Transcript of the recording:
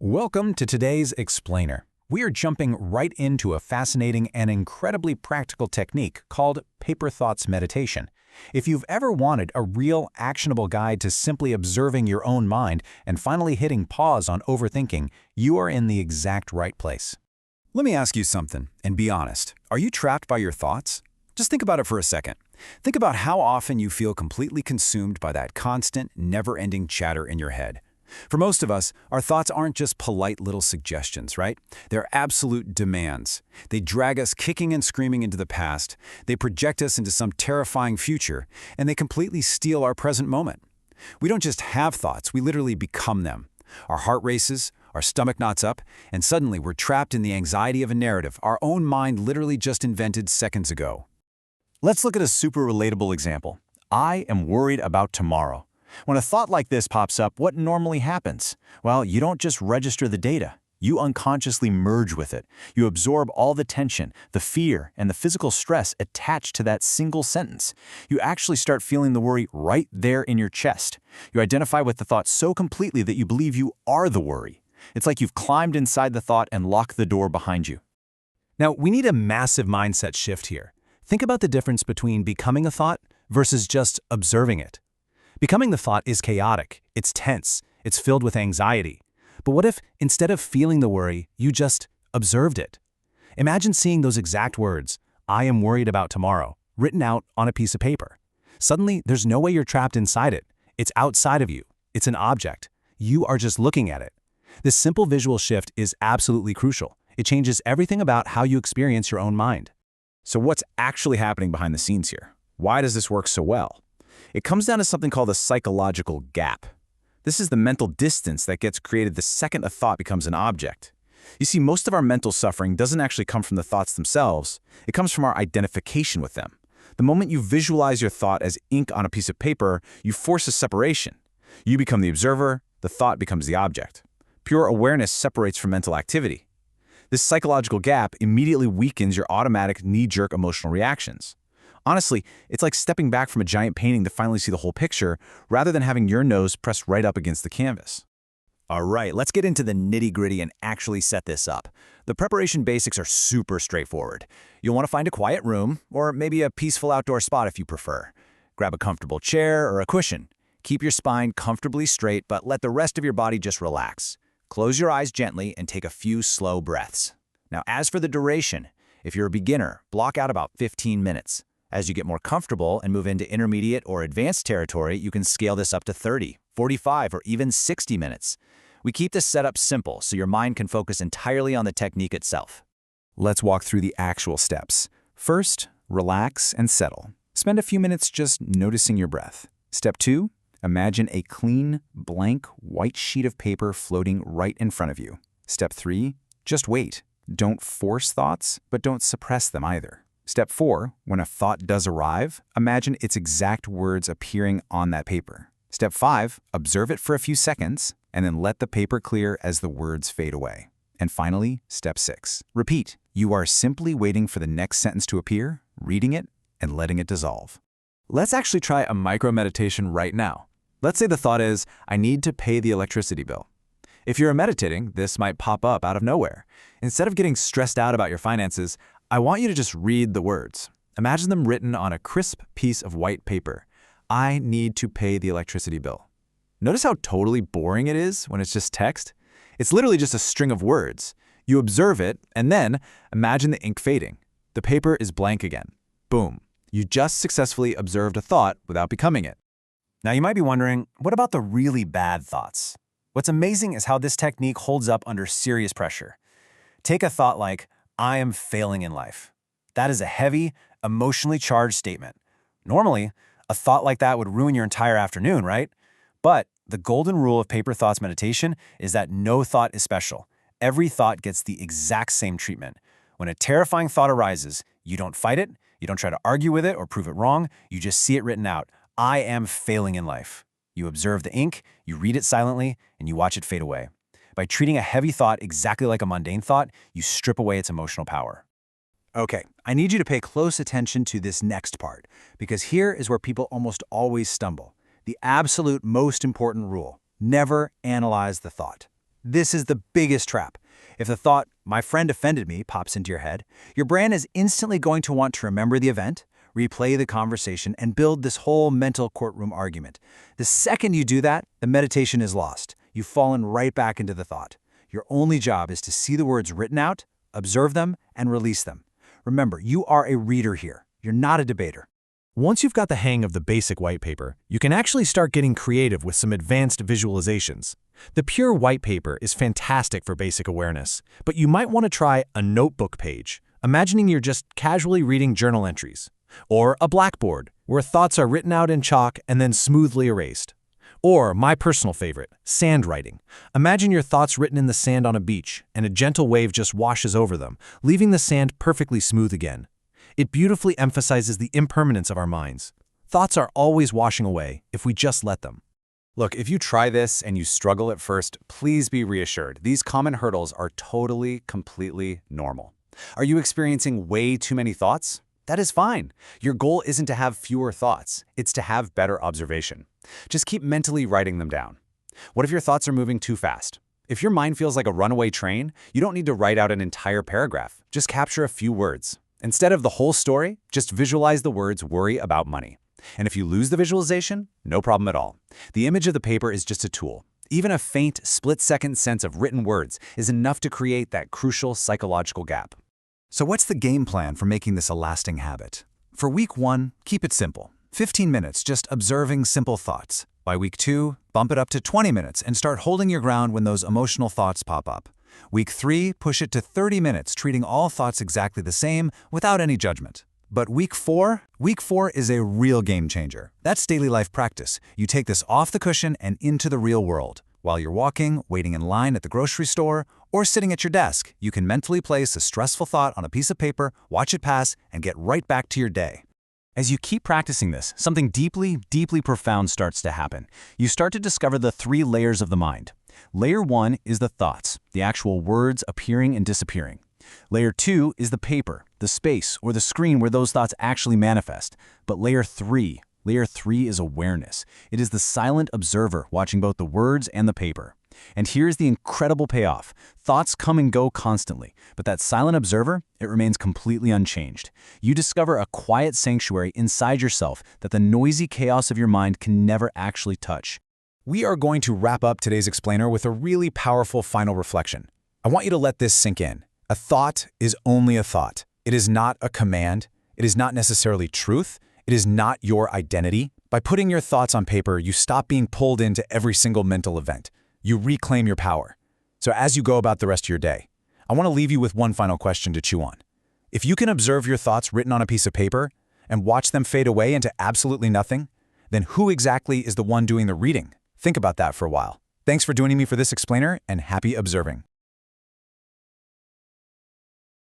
Welcome to today's Explainer. We are jumping right into a fascinating and incredibly practical technique called paper thoughts meditation. If you've ever wanted a real, actionable guide to simply observing your own mind and finally hitting pause on overthinking, you are in the exact right place. Let me ask you something, and be honest. Are you trapped by your thoughts? Just think about it for a second. Think about how often you feel completely consumed by that constant, never-ending chatter in your head. For most of us, our thoughts aren't just polite little suggestions, right? They're absolute demands. They drag us kicking and screaming into the past, they project us into some terrifying future, and they completely steal our present moment. We don't just have thoughts, we literally become them. Our heart races, our stomach knots up, and suddenly we're trapped in the anxiety of a narrative our own mind literally just invented seconds ago. Let's look at a super relatable example. I am worried about tomorrow. When a thought like this pops up, what normally happens? Well, you don't just register the data. You unconsciously merge with it. You absorb all the tension, the fear, and the physical stress attached to that single sentence. You actually start feeling the worry right there in your chest. You identify with the thought so completely that you believe you are the worry. It's like you've climbed inside the thought and locked the door behind you. Now, we need a massive mindset shift here. Think about the difference between becoming a thought versus just observing it. Becoming the thought is chaotic, it's tense, it's filled with anxiety. But what if, instead of feeling the worry, you just observed it? Imagine seeing those exact words, "I am worried about tomorrow," written out on a piece of paper. Suddenly, there's no way you're trapped inside it. It's outside of you. It's an object. You are just looking at it. This simple visual shift is absolutely crucial. It changes everything about how you experience your own mind. So what's actually happening behind the scenes here? Why does this work so well? It comes down to something called the psychological gap. This is the mental distance that gets created the second a thought becomes an object. You see, most of our mental suffering doesn't actually come from the thoughts themselves. It comes from our identification with them. The moment you visualize your thought as ink on a piece of paper, you force a separation. You become the observer, the thought becomes the object. Pure awareness separates from mental activity. This psychological gap immediately weakens your automatic knee-jerk emotional reactions. Honestly, it's like stepping back from a giant painting to finally see the whole picture, rather than having your nose pressed right up against the canvas. All right, let's get into the nitty-gritty and actually set this up. The preparation basics are super straightforward. You'll want to find a quiet room, or maybe a peaceful outdoor spot if you prefer. Grab a comfortable chair or a cushion. Keep your spine comfortably straight, but let the rest of your body just relax. Close your eyes gently and take a few slow breaths. Now, as for the duration, if you're a beginner, block out about 15 minutes. As you get more comfortable and move into intermediate or advanced territory, you can scale this up to 30, 45, or even 60 minutes. We keep this setup simple so your mind can focus entirely on the technique itself. Let's walk through the actual steps. First, relax and settle. Spend a few minutes just noticing your breath. Step 2, imagine a clean, blank, white sheet of paper floating right in front of you. Step 3, just wait. Don't force thoughts, but don't suppress them either. Step 4, when a thought does arrive, imagine its exact words appearing on that paper. Step 5, observe it for a few seconds, and then let the paper clear as the words fade away. And finally, step 6, repeat. You are simply waiting for the next sentence to appear, reading it, and letting it dissolve. Let's actually try a micro-meditation right now. Let's say the thought is, I need to pay the electricity bill. If you're meditating, this might pop up out of nowhere. Instead of getting stressed out about your finances, I want you to just read the words. Imagine them written on a crisp piece of white paper. I need to pay the electricity bill. Notice how totally boring it is when it's just text? It's literally just a string of words. You observe it, and then imagine the ink fading. The paper is blank again. Boom. You just successfully observed a thought without becoming it. Now you might be wondering, what about the really bad thoughts? What's amazing is how this technique holds up under serious pressure. Take a thought like, I am failing in life. That is a heavy, emotionally charged statement. Normally, a thought like that would ruin your entire afternoon, right? But the golden rule of paper thoughts meditation is that no thought is special. Every thought gets the exact same treatment. When a terrifying thought arises, you don't fight it, you don't try to argue with it or prove it wrong, you just see it written out. I am failing in life. You observe the ink, you read it silently, and you watch it fade away. By treating a heavy thought exactly like a mundane thought, you strip away its emotional power. Okay, I need you to pay close attention to this next part, because here is where people almost always stumble. The absolute most important rule: never analyze the thought. This is the biggest trap. If the thought, "my friend offended me," pops into your head, your brain is instantly going to want to remember the event, replay the conversation, and build this whole mental courtroom argument. The second you do that, the meditation is lost. You've fallen right back into the thought. Your only job is to see the words written out, observe them, and release them. Remember, you are a reader here. You're not a debater. Once you've got the hang of the basic white paper, you can actually start getting creative with some advanced visualizations. The pure white paper is fantastic for basic awareness, but you might want to try a notebook page, imagining you're just casually reading journal entries, or a blackboard, where thoughts are written out in chalk and then smoothly erased. Or, my personal favorite, sand writing. Imagine your thoughts written in the sand on a beach, and a gentle wave just washes over them, leaving the sand perfectly smooth again. It beautifully emphasizes the impermanence of our minds. Thoughts are always washing away if we just let them. Look, if you try this and you struggle at first, please be reassured. These common hurdles are totally, completely normal. Are you experiencing way too many thoughts? That is fine. Your goal isn't to have fewer thoughts. It's to have better observation. Just keep mentally writing them down. What if your thoughts are moving too fast? If your mind feels like a runaway train, you don't need to write out an entire paragraph. Just capture a few words. Instead of the whole story, just visualize the words "worry about money." And if you lose the visualization, no problem at all. The image of the paper is just a tool. Even a faint, split-second sense of written words is enough to create that crucial psychological gap. So what's the game plan for making this a lasting habit? For week 1, keep it simple. 15 minutes just observing simple thoughts. By week 2, bump it up to 20 minutes and start holding your ground when those emotional thoughts pop up. Week 3, push it to 30 minutes, treating all thoughts exactly the same without any judgment. But week 4 is a real game changer. That's daily life practice. You take this off the cushion and into the real world. While you're walking, waiting in line at the grocery store, or sitting at your desk, you can mentally place a stressful thought on a piece of paper, watch it pass, and get right back to your day. As you keep practicing this, something deeply, deeply profound starts to happen. You start to discover the 3 layers of the mind. Layer 1 is the thoughts, the actual words appearing and disappearing. Layer 2 is the paper, the space or the screen where those thoughts actually manifest. But Layer 3 is awareness. It is the silent observer watching both the words and the paper. And here's the incredible payoff. Thoughts come and go constantly, but that silent observer, it remains completely unchanged. You discover a quiet sanctuary inside yourself that the noisy chaos of your mind can never actually touch. We are going to wrap up today's explainer with a really powerful final reflection. I want you to let this sink in. A thought is only a thought. It is not a command. It is not necessarily truth. It is not your identity. By putting your thoughts on paper, you stop being pulled into every single mental event. You reclaim your power. So as you go about the rest of your day, I want to leave you with one final question to chew on. If you can observe your thoughts written on a piece of paper and watch them fade away into absolutely nothing, then who exactly is the one doing the reading? Think about that for a while. Thanks for joining me for this explainer, and happy observing.